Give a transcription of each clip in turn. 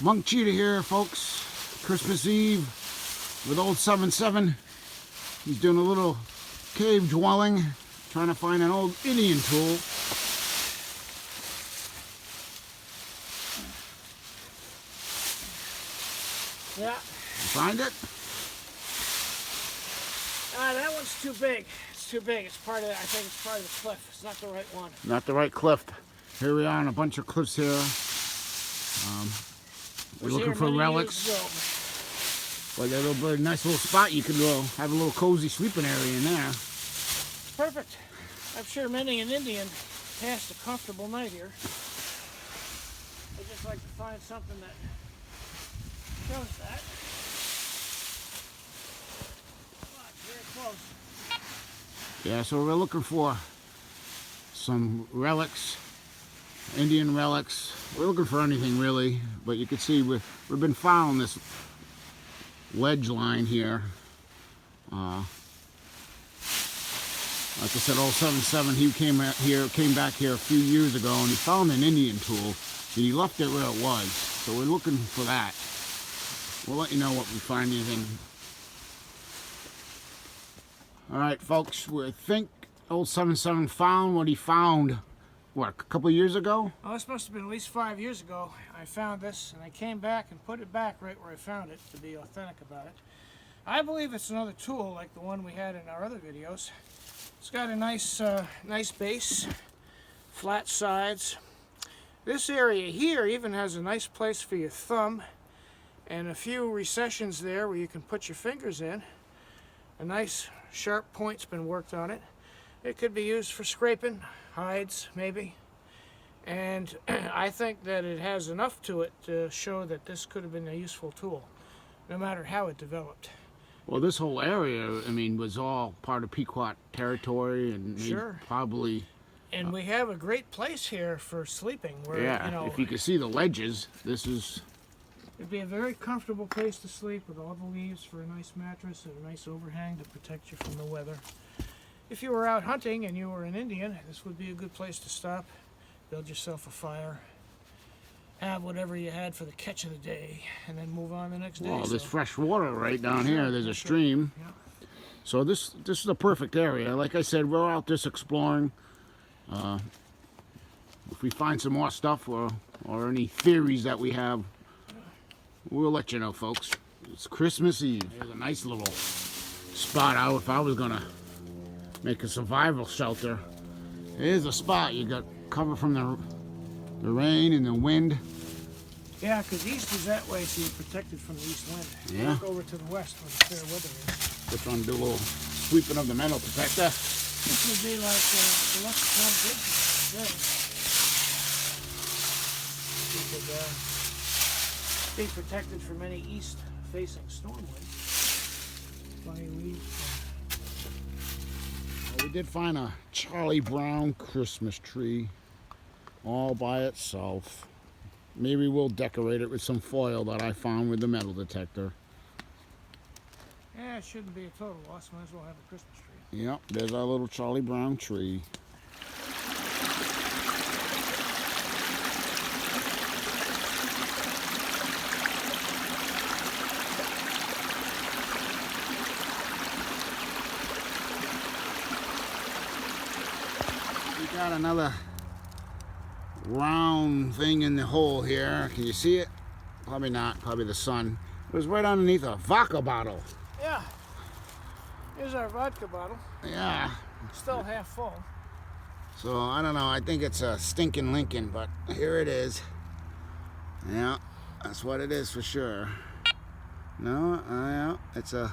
Monk Cheetah here, folks. Christmas Eve with old 77. He's doing a little cave dwelling, trying to find an old Indian tool. Yeah. Find it? That one's too big. It's too big. It's part of. I think it's part of the cliff. It's not the right one. Not the right cliff. Here we are on a bunch of cliffs here. We're looking for relics. Like a little nice little spot you could have a little cozy sleeping area in there. Perfect. I'm sure many an Indian passed a comfortable night here. I just like to find something that shows that. Oh, it's very close. Yeah, so we're looking for some relics, Indian relics. We're looking for anything really, but you can see we've been following this ledge line here. Like I said, old 77, he came back here a few years ago, and he found an Indian tool, and he left it where it was. So we're looking for that. We'll let you know what we find anything. All right, folks, we think old 77 found what he found, what, a couple of years ago? Oh, this must have been at least 5 years ago. I found this, and I came back and put it back right where I found it to be authentic about it. I believe it's another tool like the one we had in our other videos. It's got a nice, nice base, flat sides. This area here even has a nice place for your thumb and a few recessions there where you can put your fingers in. A nice sharp point's been worked on it. It could be used for scraping, hides maybe. And I think that it has enough to it to show that this could have been a useful tool, no matter how it developed. Well, this whole area, I mean, was all part of Pequot territory, and sure, probably. And we have a great place here for sleeping. Where, yeah, you know, if you can see the ledges, this is. It'd be a very comfortable place to sleep with all the leaves for a nice mattress and a nice overhang to protect you from the weather. If you were out hunting and you were an Indian, this would be a good place to stop, build yourself a fire, have whatever you had for the catch of the day, and then move on the next day. Well, there's fresh water right down here. There's a stream. Yeah. So this is a perfect area. Like I said, we're out just exploring. If we find some more stuff or any theories that we have, we'll let you know, folks. It's Christmas Eve. There's a nice little spot out if I was gonna make a survival shelter. Here's a spot. You got cover from the rain and the wind. Yeah, because east is that way, so you're protected from the east wind. Yeah. Look over to the west where the fair weather is. Just want to do a little sweeping of the metal detector. This would be like the left front bridge there. You could be protected from any east-facing storm winds. Plenty of leaves. Well, we did find a Charlie Brown Christmas tree all by itself. Maybe we'll decorate it with some foil that I found with the metal detector. Yeah, it shouldn't be a total loss. Might as well have a Christmas tree. Yep, there's our little Charlie Brown tree. We got another round thing in the hole here. Can you see it? Probably not. Probably the sun. It was right underneath a vodka bottle. Yeah. Here's our vodka bottle. Yeah. Still half full. So, I don't know. I think it's a stinking Lincoln, but here it is. Yeah, that's what it is for sure. No, yeah, it's a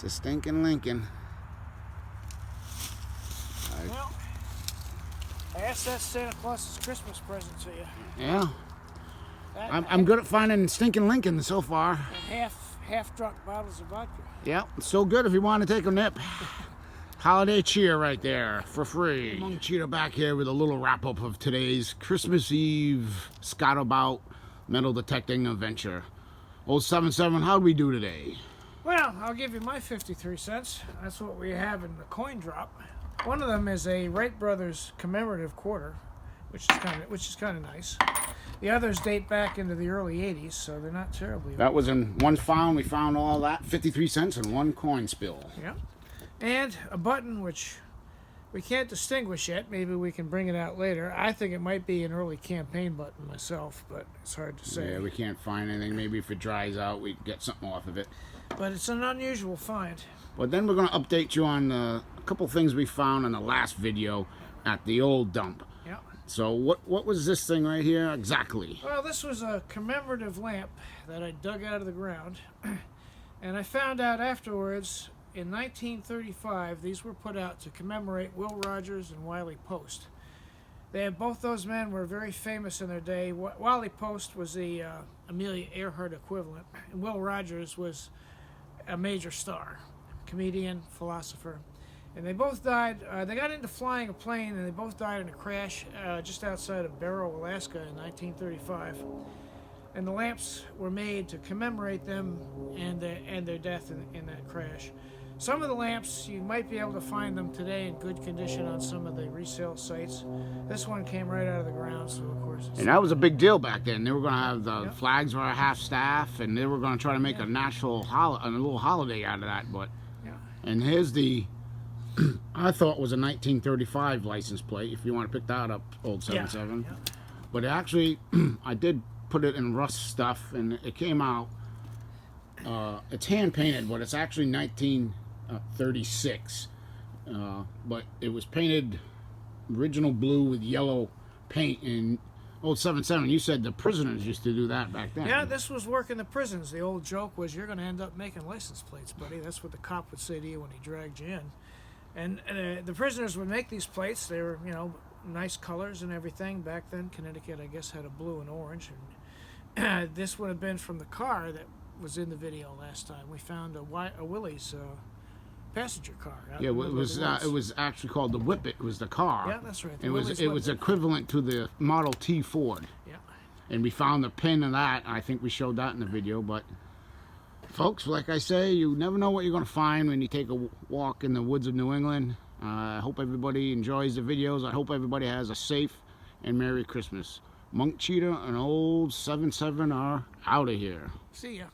stinking Lincoln. Well, I guess that's Santa Claus's Christmas present to you. Yeah. I'm good at finding stinking Lincolns so far. And half-drunk bottles of vodka. Yeah, it's so good if you want to take a nip. Holiday cheer right there for free. Monk Cheetah back here with a little wrap-up of today's Christmas Eve Scott-about metal detecting adventure. Old 77, how'd we do today? Well, I'll give you my 53 cents. That's what we have in the coin drop. One of them is a Wright Brothers commemorative quarter, which is kind of nice. The others date back into the early 80s, so they're not terribly old. That was in one found. We found all that, 53 cents and one coin spill. Yeah. And a button which we can't distinguish yet. Maybe we can bring it out later. I think it might be an early campaign button myself, but it's hard to say. Yeah, we can't find anything. Maybe if it dries out, we can get something off of it. But it's an unusual find. But then we're going to update you on a couple things we found in the last video at the old dump. Yeah. So what was this thing right here exactly? Well, this was a commemorative lamp that I dug out of the ground. And I found out afterwards, in 1935, these were put out to commemorate Will Rogers and Wiley Post. Both those men were very famous in their day. Wiley Post was the Amelia Earhart equivalent, and Will Rogers was a major star, comedian, philosopher. And they both died. They got into flying a plane, and they both died in a crash just outside of Barrow, Alaska in 1935. And the lamps were made to commemorate them and their death in that crash. Some of the lamps, you might be able to find them today in good condition on some of the resale sites. This one came right out of the ground, so of course it's... And that was a big deal back then. They were going to have the flags for half staff, and they were going to try to make a national a little holiday out of that. But and here's the I thought was a 1935 license plate. If you want to pick that up, old 77. But actually, I did put it in rust stuff, and it came out. It's hand painted, but it's actually 1936. But it was painted original blue with yellow paint. And old 77, you said the prisoners used to do that back then. Yeah, this was work in the prisons. The old joke was, you're going to end up making license plates, buddy. That's what the cop would say to you when he dragged you in. And the prisoners would make these plates. They were, nice colors and everything. Back then, Connecticut, I guess, had a blue and orange. And this would have been from the car that was in the video last time. We found a Willie's passenger car. Yeah, it was actually called the Whippet. It was the car. Yeah, that's right. It was equivalent to the Model T Ford. Yeah. And we found the pin of that. I think we showed that in the video. But folks, like I say, you never know what you're going to find when you take a walk in the woods of New England. I hope everybody enjoys the videos. I hope everybody has a safe and Merry Christmas. Monk, Cheetah, and old 77 are out of here. See ya.